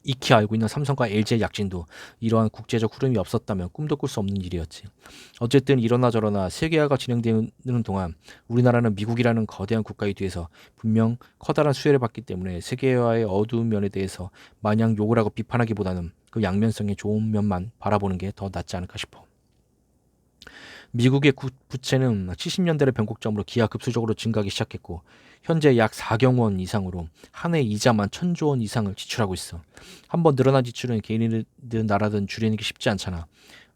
익히 알고 있는 삼성과 LG의 약진도 이러한 국제적 흐름이 없었다면 꿈도 꿀 수 없는 일이었지. 어쨌든 이러나 저러나 세계화가 진행되는 동안 우리나라는 미국이라는 거대한 국가에 뒤에서 분명 커다란 수혜를 받기 때문에 세계화의 어두운 면에 대해서 마냥 욕을 하고 비판하기보다는 그 양면성의 좋은 면만 바라보는 게 더 낫지 않을까 싶어. 미국의 부채는 70년대를 변곡점으로 기하급수적으로 증가하기 시작했고 현재 약 4경 원 이상으로 한 해 이자만 1,000조 원 이상을 지출하고 있어. 한번 늘어난 지출은 개인이든 나라든 줄이는 게 쉽지 않잖아.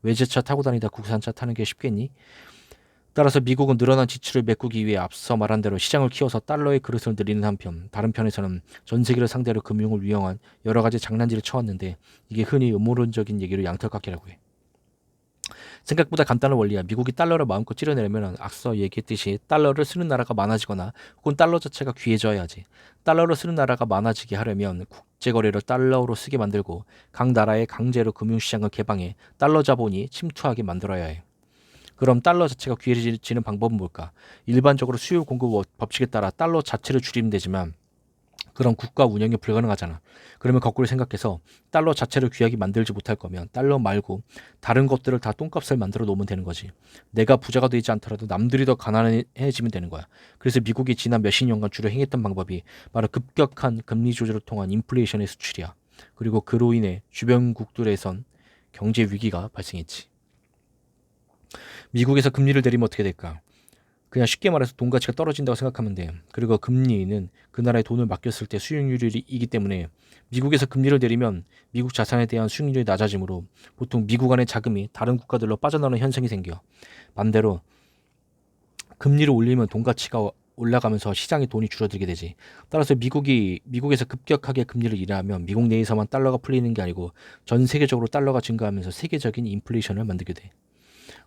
외제차 타고 다니다 국산차 타는 게 쉽겠니? 따라서 미국은 늘어난 지출을 메꾸기 위해 앞서 말한 대로 시장을 키워서 달러의 그릇을 늘리는 한편 다른 편에서는 전 세계를 상대로 금융을 위용한 여러 가지 장난질을 쳐왔는데 이게 흔히 음모론적인 얘기로 양털깎기라고 해. 생각보다 간단한 원리야. 미국이 달러를 마음껏 찌르내려면 앞서 얘기했듯이 달러를 쓰는 나라가 많아지거나 혹은 달러 자체가 귀해져야 하지. 달러를 쓰는 나라가 많아지게 하려면 국제거래를 달러로 쓰게 만들고 각 나라의 강제로 금융시장을 개방해 달러 자본이 침투하게 만들어야 해. 그럼 달러 자체가 귀해지는 방법은 뭘까? 일반적으로 수요 공급 법칙에 따라 달러 자체를 줄이면 되지만 그럼 국가 운영이 불가능하잖아. 그러면 거꾸로 생각해서 달러 자체를 귀하게 만들지 못할 거면 달러 말고 다른 것들을 다 똥값을 만들어 놓으면 되는 거지. 내가 부자가 되지 않더라도 남들이 더 가난해지면 되는 거야. 그래서 미국이 지난 몇십 년간 주로 행했던 방법이 바로 급격한 금리 조절을 통한 인플레이션의 수출이야. 그리고 그로 인해 주변국들에선 경제 위기가 발생했지. 미국에서 금리를 내리면 어떻게 될까? 그냥 쉽게 말해서 돈 가치가 떨어진다고 생각하면 돼. 그리고 금리는 그 나라에 돈을 맡겼을 때 수익률이기 때문에 미국에서 금리를 내리면 미국 자산에 대한 수익률이 낮아지므로 보통 미국 안의 자금이 다른 국가들로 빠져나오는 현상이 생겨. 반대로 금리를 올리면 돈 가치가 올라가면서 시장에 돈이 줄어들게 되지. 따라서 미국에서 급격하게 금리를 인하하면 미국 내에서만 달러가 풀리는 게 아니고 전 세계적으로 달러가 증가하면서 세계적인 인플레이션을 만들게 돼.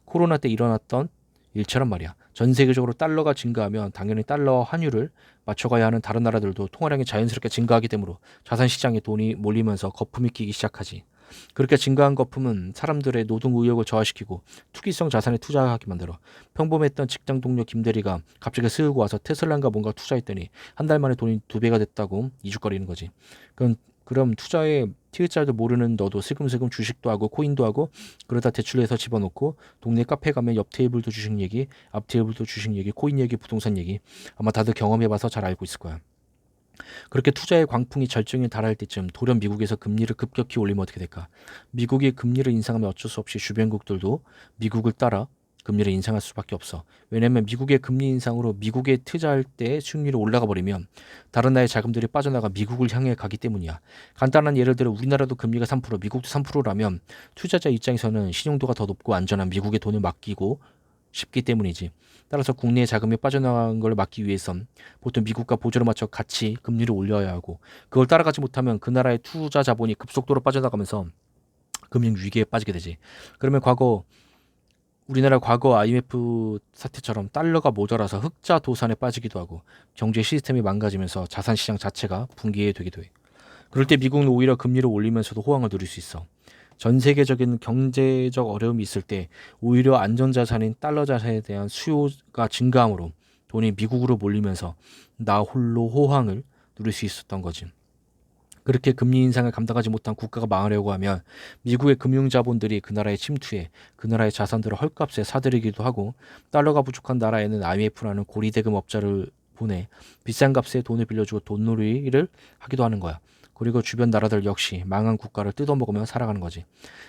코로나 때 일어났던 일처럼 말이야. 전 세계적으로 달러가 증가하면 당연히 달러 환율을 맞춰가야 하는 다른 나라들도 통화량이 자연스럽게 증가하게 되므로 자산 시장에 돈이 몰리면서 거품이 끼기 시작하지. 그렇게 증가한 거품은 사람들의 노동 의욕을 저하시키고 투기성 자산에 투자하게 만들어. 평범했던 직장 동료 김대리가 갑자기 쓰고 와서 테슬라인가 뭔가 투자했더니 한 달 만에 돈이 2배가 됐다고 이죽거리는 거지. 그럼 투자에 티읕자도 모르는 너도 슬금슬금 주식도 하고 코인도 하고 그러다 대출해서 집어넣고 동네 카페 가면 옆 테이블도 주식 얘기, 앞 테이블도 주식 얘기, 코인 얘기, 부동산 얘기 아마 다들 경험해봐서 잘 알고 있을 거야. 그렇게 투자의 광풍이 절정에 달할 때쯤 돌연 미국에서 금리를 급격히 올리면 어떻게 될까? 미국이 금리를 인상하면 어쩔 수 없이 주변국들도 미국을 따라 금리를 인상할 수밖에 없어. 왜냐하면 미국의 금리 인상으로 미국에 투자할 때 수익률이 올라가 버리면 다른 나라의 자금들이 빠져나가 미국을 향해 가기 때문이야. 간단한 예를 들어 우리나라도 금리가 3%, 미국도 3%라면 투자자 입장에서는 신용도가 더 높고 안전한 미국에 돈을 맡기고 싶기 때문이지. 따라서 국내에 자금이 빠져나간 걸 막기 위해선 보통 미국과 보조를 맞춰 같이 금리를 올려야 하고 그걸 따라가지 못하면 그 나라의 투자 자본이 급속도로 빠져나가면서 금융 위기에 빠지게 되지. 그러면 우리나라 과거 IMF 사태처럼 달러가 모자라서 흑자 도산에 빠지기도 하고 경제 시스템이 망가지면서 자산 시장 자체가 붕괴 되기도 해. 그럴 때 미국은 오히려 금리를 올리면서도 호황을 누릴 수 있어. 전 세계적인 경제적 어려움이 있을 때 오히려 안전자산인 달러 자산에 대한 수요가 증가함으로 돈이 미국으로 몰리면서 나 홀로 호황을 누릴 수 있었던 거지. 그렇게 금리 인상을 감당하지 못한 국가가 망하려고 하면 미국의 금융자본들이 그 나라에 침투해 그 나라의 자산들을 헐값에 사들이기도 하고 달러가 부족한 나라에는 IMF라는 고리대금 업자를 보내 비싼 값에 돈을 빌려주고 돈놀이를 하기도 하는 거야. 그리고 주변 나라들 역시 망한 국가를 뜯어먹으며 살아가는 거지.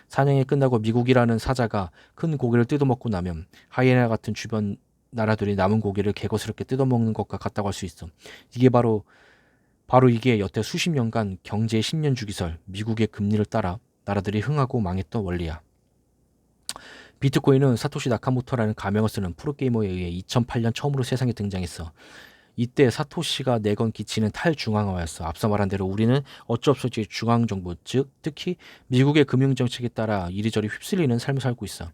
사냥이 끝나고 미국이라는 사자가 큰 고기를 뜯어먹고 나면 하이에나 같은 주변 나라들이 남은 고기를 개거스럽게 뜯어먹는 것과 같다고 할 수 있어. 이게 바로 이게 여태 수십 년간 경제 10년 주기설, 미국의 금리를 따라 나라들이 흥하고 망했던 원리야. 비트코인은 사토시 나카모토라는 가명을 쓰는 프로게이머에 의해 2008년 처음으로 세상에 등장했어. 이때 사토시가 내건 기치는 탈중앙화였어. 앞서 말한 대로 우리는 어쩔 수 없이 중앙정부, 즉 특히 미국의 금융정책에 따라 이리저리 휩쓸리는 삶을 살고 있어.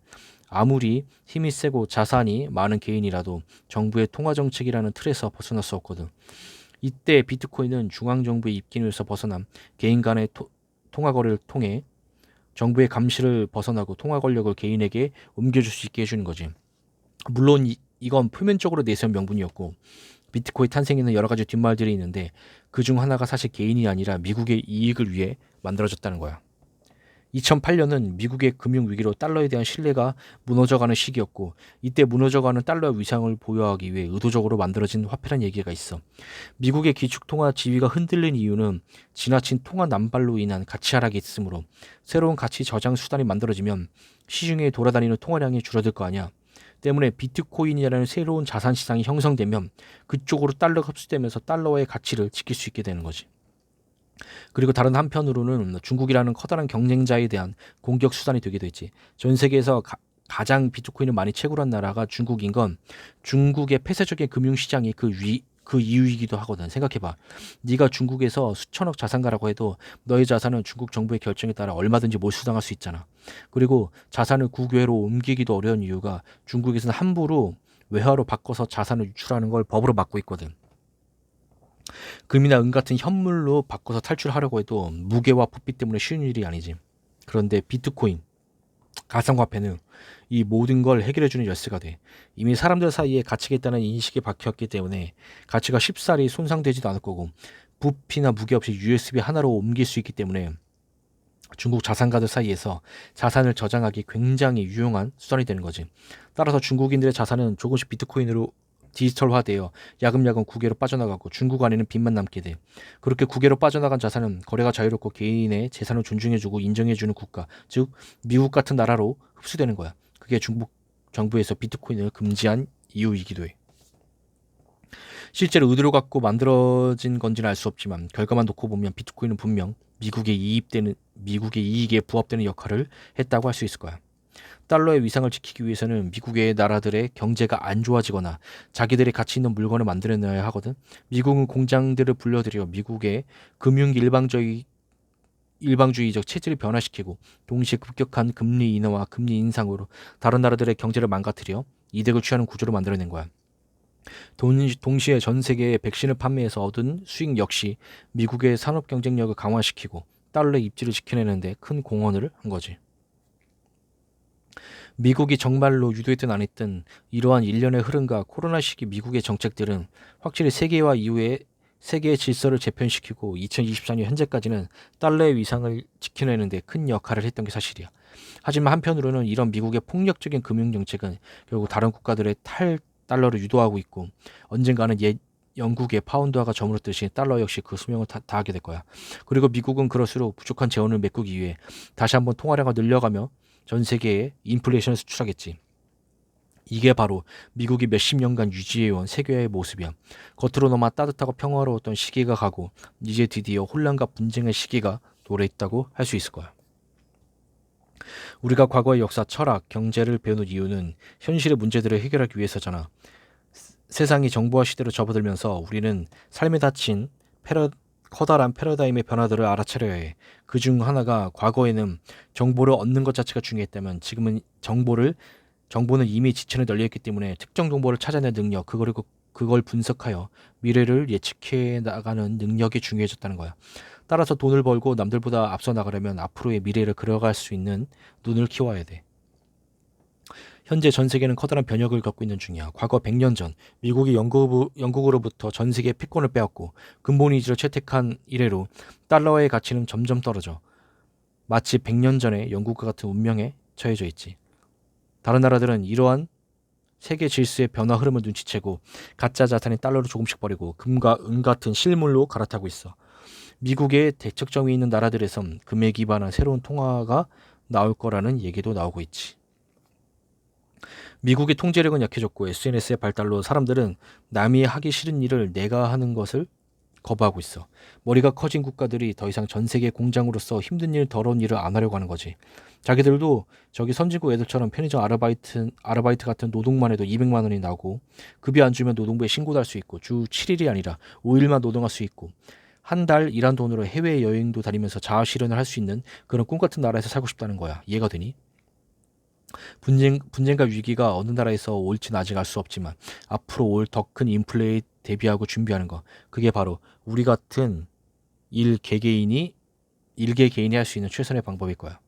아무리 힘이 세고 자산이 많은 개인이라도 정부의 통화정책이라는 틀에서 벗어날 수 없거든. 이때 비트코인은 중앙정부의 입김에서 벗어남 개인 간의 통화거래를 통해 정부의 감시를 벗어나고 통화 권력을 개인에게 옮겨줄 수 있게 해주는 거지. 물론 이건 표면적으로 내세운 명분이었고 비트코인 탄생에는 여러 가지 뒷말들이 있는데 그중 하나가 사실 개인이 아니라 미국의 이익을 위해 만들어졌다는 거야. 2008년은 미국의 금융위기로 달러에 대한 신뢰가 무너져가는 시기였고 이때 무너져가는 달러의 위상을 보유하기 위해 의도적으로 만들어진 화폐란 얘기가 있어. 미국의 기축통화 지위가 흔들린 이유는 지나친 통화 남발로 인한 가치 하락이 있으므로 새로운 가치 저장 수단이 만들어지면 시중에 돌아다니는 통화량이 줄어들 거 아니야. 때문에 비트코인이라는 새로운 자산 시장이 형성되면 그쪽으로 달러가 흡수되면서 달러의 가치를 지킬 수 있게 되는 거지. 그리고 다른 한편으로는 중국이라는 커다란 경쟁자에 대한 공격 수단이 되기도 했지. 전 세계에서 가장 비트코인을 많이 채굴한 나라가 중국인 건 중국의 폐쇄적인 금융시장이 그 이유이기도 하거든. 생각해봐. 네가 중국에서 수천억 자산가라고 해도 너의 자산은 중국 정부의 결정에 따라 얼마든지 몰수당할 수 있잖아. 그리고 자산을 국외로 옮기기도 어려운 이유가 중국에서는 함부로 외화로 바꿔서 자산을 유출하는 걸 법으로 막고 있거든. 금이나 은 같은 현물로 바꿔서 탈출하려고 해도 무게와 부피 때문에 쉬운 일이 아니지. 그런데 비트코인, 가상화폐는 이 모든 걸 해결해주는 열쇠가 돼. 이미 사람들 사이에 가치가 있다는 인식이 박혔기 때문에 가치가 쉽사리 손상되지도 않을 거고 부피나 무게 없이 USB 하나로 옮길 수 있기 때문에 중국 자산가들 사이에서 자산을 저장하기 굉장히 유용한 수단이 되는 거지. 따라서 중국인들의 자산은 조금씩 비트코인으로 디지털화되어 야금야금 국외로 빠져나가고 중국 안에는 빚만 남게 돼. 그렇게 국외로 빠져나간 자산은 거래가 자유롭고 개인의 재산을 존중해주고 인정해주는 국가, 즉 미국 같은 나라로 흡수되는 거야. 그게 중국 정부에서 비트코인을 금지한 이유이기도 해. 실제로 의도를 갖고 만들어진 건지는 알 수 없지만 결과만 놓고 보면 비트코인은 분명 미국의 이익에 부합되는 역할을 했다고 할 수 있을 거야. 달러의 위상을 지키기 위해서는 미국의 나라들의 경제가 안 좋아지거나 자기들의 가치 있는 물건을 만들어내야 하거든. 미국은 공장들을 불러들여 미국의 금융 일방주의적 체제를 변화시키고 동시에 급격한 금리 인하와 금리 인상으로 다른 나라들의 경제를 망가뜨려 이득을 취하는 구조를 만들어낸 거야. 동시에 전 세계에 백신을 판매해서 얻은 수익 역시 미국의 산업 경쟁력을 강화시키고 달러의 입지를 지켜내는데 큰 공헌을 한 거지. 미국이 정말로 유도했든 안 했든 이러한 일련의 흐름과 코로나 시기 미국의 정책들은 확실히 세계의 질서를 재편시키고 2024년 현재까지는 달러의 위상을 지켜내는데 큰 역할을 했던 게 사실이야. 하지만 한편으로는 이런 미국의 폭력적인 금융정책은 결국 다른 국가들의 달러를 유도하고 있고 언젠가는 영국의 파운드화가 저물었듯이 달러 역시 그 수명을 다하게 될 거야. 그리고 미국은 그럴수록 부족한 재원을 메꾸기 위해 다시 한번 통화량을 늘려가며 전 세계에 인플레이션을 수출하겠지. 이게 바로 미국이 몇십 년간 유지해온 세계의 모습이야. 겉으로나마 따뜻하고 평화로웠던 시기가 가고 이제 드디어 혼란과 분쟁의 시기가 도래했다고 할 수 있을 거야. 우리가 과거의 역사, 철학, 경제를 배우는 이유는 현실의 문제들을 해결하기 위해서잖아. 세상이 정보화 시대로 접어들면서 우리는 삶에 닫힌 커다란 패러다임의 변화들을 알아차려야 해. 그중 하나가 과거에는 정보를 얻는 것 자체가 중요했다면 지금은 정보는 이미 지천에 널려있기 때문에 특정 정보를 찾아낼 능력, 그걸 분석하여 미래를 예측해 나가는 능력이 중요해졌다는 거야. 따라서 돈을 벌고 남들보다 앞서 나가려면 앞으로의 미래를 그려갈 수 있는 눈을 키워야 돼. 현재 전 세계는 커다란 변혁을 겪고 있는 중이야. 과거 100년 전 미국이 영국으로부터 전 세계의 패권을 빼앗고 근본 위주를 채택한 이래로 달러의 가치는 점점 떨어져 마치 100년 전에 영국과 같은 운명에 처해져 있지. 다른 나라들은 이러한 세계 질서의 변화 흐름을 눈치채고 가짜 자산인 달러를 조금씩 버리고 금과 은 같은 실물로 갈아타고 있어. 미국의 대척점이 있는 나라들에선 금에 기반한 새로운 통화가 나올 거라는 얘기도 나오고 있지. 미국의 통제력은 약해졌고 SNS의 발달로 사람들은 남이 하기 싫은 일을 내가 하는 것을 거부하고 있어. 머리가 커진 국가들이 더 이상 전 세계 공장으로서 힘든 일, 더러운 일을 안 하려고 하는 거지. 자기들도 저기 선진국 애들처럼 편의점 아르바이트 같은 노동만 해도 200만 원이 나오고 급여 안 주면 노동부에 신고도 할 수 있고 주 7일이 아니라 5일만 노동할 수 있고 한 달 일한 돈으로 해외 여행도 다니면서 자아 실현을 할 수 있는 그런 꿈 같은 나라에서 살고 싶다는 거야. 이해가 되니? 분쟁과 위기가 어느 나라에서 올지는 아직 알 수 없지만 앞으로 올 더 큰 인플레에 대비하고 준비하는 거. 그게 바로 우리 같은 일개 개인이 할 수 있는 최선의 방법일 거야.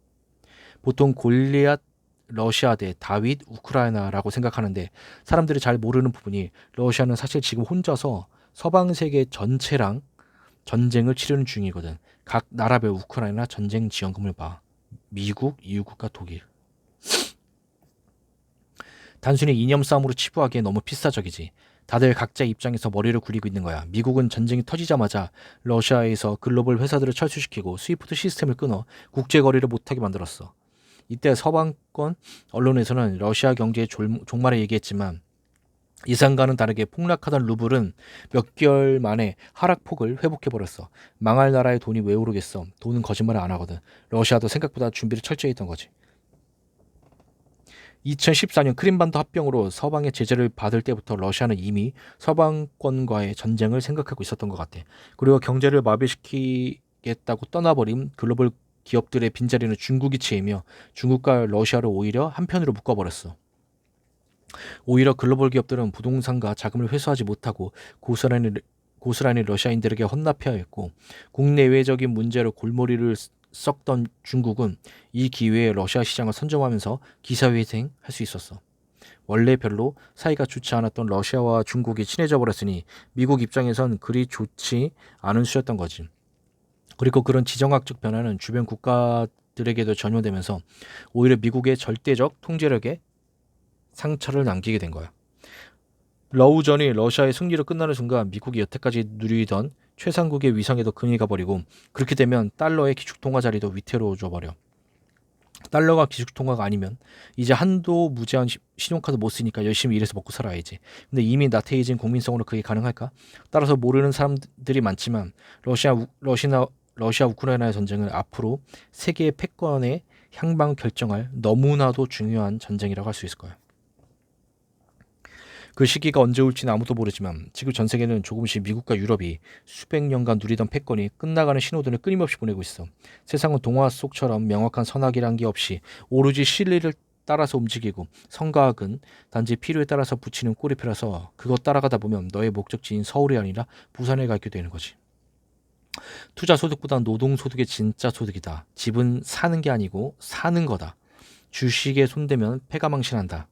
보통 골리앗 러시아 대 다윗 우크라이나라고 생각하는데 사람들이 잘 모르는 부분이 러시아는 사실 지금 혼자서 서방 세계 전체랑 전쟁을 치르는 중이거든. 각 나라별 우크라이나 전쟁 지원금을 봐. 미국, EU국가, 독일. 단순히 이념 싸움으로 치부하기엔 너무 필사적이지. 다들 각자 입장에서 머리를 굴리고 있는 거야. 미국은 전쟁이 터지자마자 러시아에서 글로벌 회사들을 철수시키고 스위프트 시스템을 끊어 국제 거래를 못하게 만들었어. 이때 서방권 언론에서는 러시아 경제의 종말을 얘기했지만 예상과는 다르게 폭락하던 루블은 몇 개월 만에 하락폭을 회복해버렸어. 망할 나라의 돈이 왜 오르겠어. 돈은 거짓말을 안 하거든. 러시아도 생각보다 준비를 철저히 했던 거지. 2014년 크림반도 합병으로 서방의 제재를 받을 때부터 러시아는 이미 서방권과의 전쟁을 생각하고 있었던 것 같아. 그리고 경제를 마비시키겠다고 떠나버린 글로벌 기업들의 빈자리는 중국이 채이며 중국과 러시아를 오히려 한편으로 묶어버렸어. 오히려 글로벌 기업들은 부동산과 자금을 회수하지 못하고 고스란히 러시아인들에게 헌납해야 했고 국내외적인 문제로 골머리를 썩던 중국은 이 기회에 러시아 시장을 선점하면서 기사회생 할 수 있었어. 원래 별로 사이가 좋지 않았던 러시아와 중국이 친해져 버렸으니 미국 입장에선 그리 좋지 않은 수였던 거지. 그리고 그런 지정학적 변화는 주변 국가들에게도 전요되면서 오히려 미국의 절대적 통제력에 상처를 남기게 된 거야. 러우전이 러시아의 승리로 끝나는 순간 미국이 여태까지 누리던 최상국의 위상에도 금이 가버리고 그렇게 되면 달러의 기축통화 자리도 위태로워져 버려. 달러가 기축통화가 아니면 이제 한도 무제한 신용카드 못 쓰니까 열심히 일해서 먹고 살아야지. 근데 이미 나태해진 국민성으로 그게 가능할까? 따라서 모르는 사람들이 많지만 러시아 우크라이나의 전쟁은 앞으로 세계의 패권의 향방 결정할 너무나도 중요한 전쟁이라고 할 수 있을 거야. 그 시기가 언제 올지는 아무도 모르지만 지금 전 세계는 조금씩 미국과 유럽이 수백 년간 누리던 패권이 끝나가는 신호등을 끊임없이 보내고 있어. 세상은 동화 속처럼 명확한 선악이란 게 없이 오로지 실리를 따라서 움직이고 성과학은 단지 필요에 따라서 붙이는 꼬리표라서 그거 따라가다 보면 너의 목적지인 서울이 아니라 부산에 가게 되는 거지. 투자 소득보다 노동 소득이 진짜 소득이다. 집은 사는 게 아니고 사는 거다. 주식에 손대면 패가 망신한다.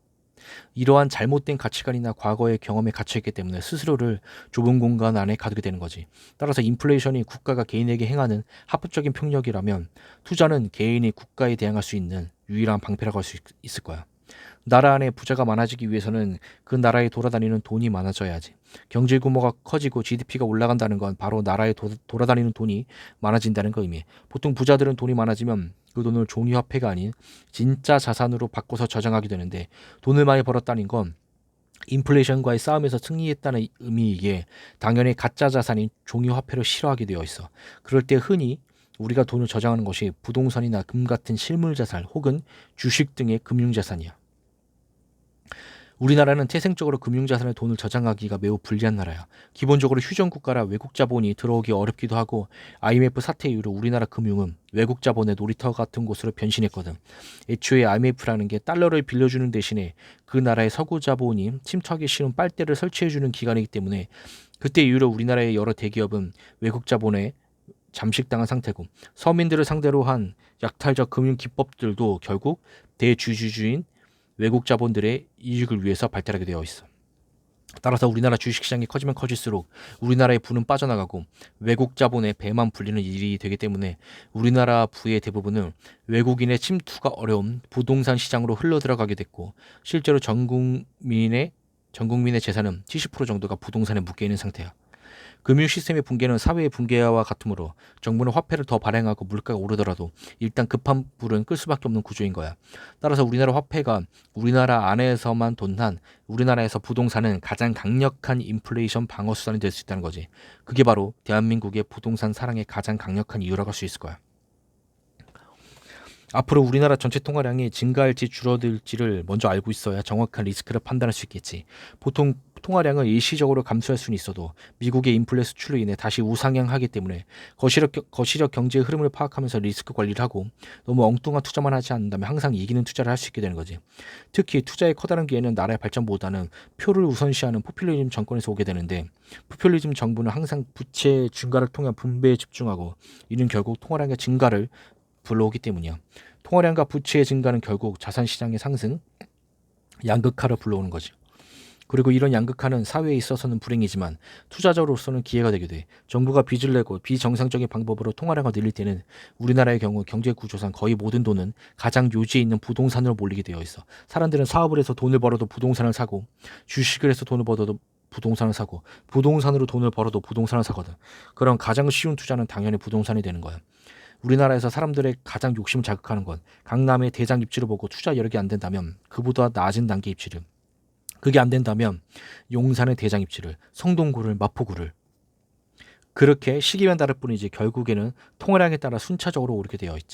이러한 잘못된 가치관이나 과거의 경험에 갇혀있기 때문에 스스로를 좁은 공간 안에 가두게 되는 거지. 따라서 인플레이션이 국가가 개인에게 행하는 합법적인 폭력이라면 투자는 개인이 국가에 대항할 수 있는 유일한 방패라고 할 수 있을 거야. 나라 안에 부자가 많아지기 위해서는 그 나라에 돌아다니는 돈이 많아져야지. 경제 규모가 커지고 GDP가 올라간다는 건 바로 나라에 돌아다니는 돈이 많아진다는 거 의미해. 보통 부자들은 돈이 많아지면 그 돈을 종이화폐가 아닌 진짜 자산으로 바꿔서 저장하게 되는데 돈을 많이 벌었다는 건 인플레이션과의 싸움에서 승리했다는 의미이기에 당연히 가짜 자산인 종이화폐를 싫어하게 되어 있어. 그럴 때 흔히 우리가 돈을 저장하는 것이 부동산이나 금 같은 실물자산 혹은 주식 등의 금융자산이야. 우리나라는 태생적으로 금융자산에 돈을 저장하기가 매우 불리한 나라야. 기본적으로 휴전국가라 외국 자본이 들어오기 어렵기도 하고 IMF 사태 이후로 우리나라 금융은 외국 자본의 놀이터 같은 곳으로 변신했거든. 애초에 IMF라는 게 달러를 빌려주는 대신에 그 나라의 서구 자본이 침투하기 쉬운 빨대를 설치해주는 기관이기 때문에 그때 이후로 우리나라의 여러 대기업은 외국 자본에 잠식당한 상태고 서민들을 상대로 한 약탈적 금융 기법들도 결국 대주주주인 외국 자본들의 이익을 위해서 발달하게 되어 있어. 따라서 우리나라 주식시장이 커지면 커질수록 우리나라의 부는 빠져나가고 외국 자본의 배만 불리는 일이 되기 때문에 우리나라 부의 대부분은 외국인의 침투가 어려운 부동산 시장으로 흘러들어가게 됐고 실제로 전 국민의 재산은 70% 정도가 부동산에 묶여 있는 상태야. 금융 시스템의 붕괴는 사회의 붕괴와 같으므로 정부는 화폐를 더 발행하고 물가가 오르더라도 일단 급한 불은 끌 수밖에 없는 구조인 거야. 따라서 우리나라 화폐가 우리나라 안에서만 돈한 우리나라에서 부동산은 가장 강력한 인플레이션 방어 수단이 될 수 있다는 거지. 그게 바로 대한민국의 부동산 사랑의 가장 강력한 이유라고 할 수 있을 거야. 앞으로 우리나라 전체 통화량이 증가할지 줄어들지를 먼저 알고 있어야 정확한 리스크를 판단할 수 있겠지. 보통 통화량은 일시적으로 감소할 수는 있어도 미국의 인플레 수출로 인해 다시 우상향하기 때문에 거시적 경제의 흐름을 파악하면서 리스크 관리를 하고 너무 엉뚱한 투자만 하지 않는다면 항상 이기는 투자를 할 수 있게 되는 거지. 특히 투자의 커다란 기회는 나라의 발전보다는 표를 우선시하는 포퓰리즘 정권에서 오게 되는데, 포퓰리즘 정부는 항상 부채 증가를 통한 분배에 집중하고 이는 결국 통화량의 증가를 불러오기 때문이야. 통화량과 부채의 증가는 결국 자산시장의 상승, 양극화를 불러오는 거지. 그리고 이런 양극화는 사회에 있어서는 불행이지만 투자자로서는 기회가 되게 돼. 정부가 빚을 내고 비정상적인 방법으로 통화량을 늘릴 때는 우리나라의 경우 경제 구조상 거의 모든 돈은 가장 요지에 있는 부동산으로 몰리게 되어 있어. 사람들은 사업을 해서 돈을 벌어도 부동산을 사고, 주식을 해서 돈을 벌어도 부동산을 사고, 부동산으로 돈을 벌어도 부동산을 사거든. 그런 가장 쉬운 투자는 당연히 부동산이 되는 거야. 우리나라에서 사람들의 가장 욕심을 자극하는 건 강남의 대장 입지를 보고 투자 여력이 안 된다면 그보다 낮은 단계 입지를, 그게 안 된다면 용산의 대장 입지를, 성동구를, 마포구를, 그렇게 시기만 다를 뿐이지 결국에는 통화량에 따라 순차적으로 오르게 되어 있지.